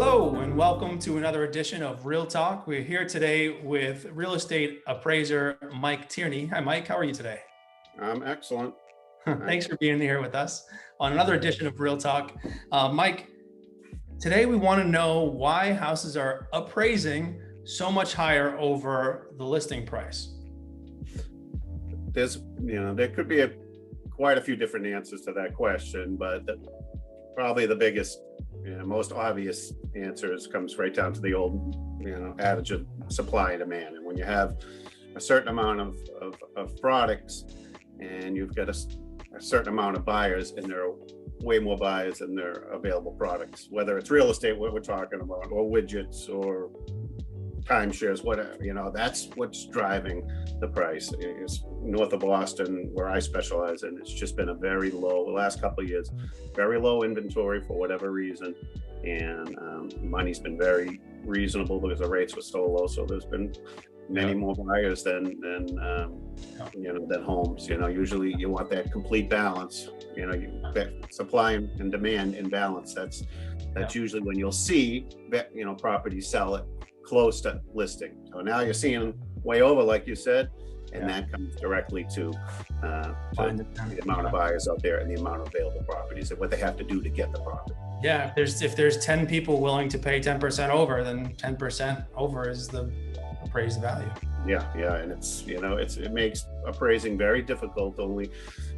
Hello and welcome to another edition of Real Talk. We're here today with real estate appraiser Mike Tierney. Hi Mike, how are you today? I'm excellent. Thanks for being here with us on another edition of Real Talk. Mike, today we want to know why houses are appraising so much higher over the listing price. There could be quite a few different answers to that question, but probably the biggest, most obvious answers comes right down to the old, adage of supply and demand. And when you have a certain amount of products and you've got a certain amount of buyers, and there are way more buyers than there are available products, whether it's real estate, what we're talking about, or widgets or timeshares, whatever, that's what's driving the price. Is north of Boston, where I specialize in, it's just been a very low, the last couple of years, very low inventory for whatever reason. And money's been very reasonable because the rates were so low. So there's been many more buyers than homes. Usually you want that complete balance, that supply and demand in balance. That's usually when you'll see that, properties sell it close to listing. So now you're seeing way over, like you said, and that comes directly to the amount of buyers out there and the amount of available properties and what they have to do to get the property. Yeah, if there's 10 people willing to pay 10% over, then 10% over is the appraised value. Yeah, and it makes appraising very difficult only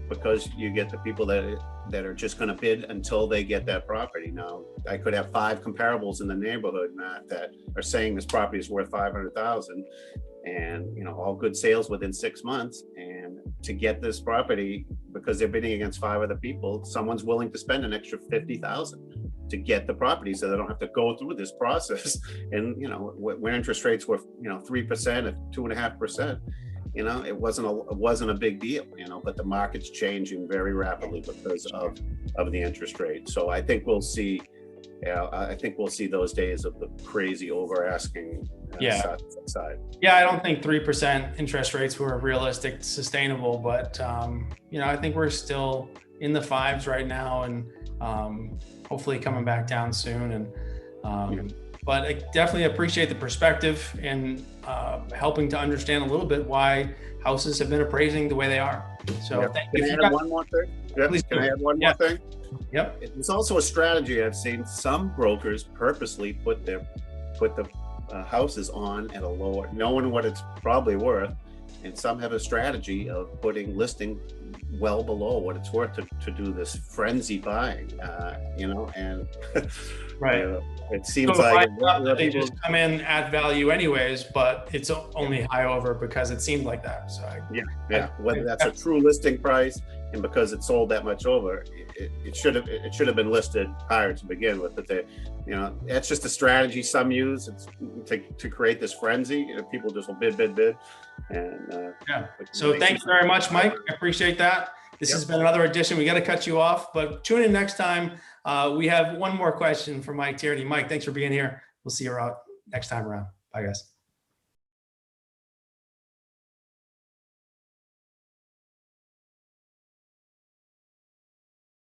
because you get the people that are just going to bid until they get that property. Now, I could have 5 comparables in the neighborhood, Matt, that are saying this property is worth $500,000, and all good sales within 6 months. And to get this property, because they're bidding against 5 other people, someone's willing to spend an extra $50,000 to get the property, so they don't have to go through this process. And when interest rates were 3% or 2.5%. It wasn't a big deal, but the market's changing very rapidly because of the interest rate. So I think we'll see those days of the crazy over asking side. Yeah, I don't think 3% interest rates were realistic, sustainable, but I think we're still in the 5s right now, and hopefully coming back down soon. And but I definitely appreciate the perspective and helping to understand a little bit why houses have been appraising the way they are. So thank you. Can I add one more thing? Please can I add one more thing? Yep. It's also a strategy I've seen. Some brokers purposely put the houses on at a lower, knowing what it's probably worth, and some have a strategy of putting listing well below what it's worth to do this frenzy buying, and right. It seems like they just come in at value anyways, but it's only high over because it seemed like that. So whether that's a true listing price, and because it sold that much over, it should have been listed higher to begin with. But that's just a strategy some use. It's to create this frenzy. People just will bid, and So thank you very much, Mike. I appreciate that. This has been another edition. We got to cut you off, but tune in next time. We have one more question for Mike Tierney. Mike, thanks for being here. We'll see you out next time around. Bye, guys.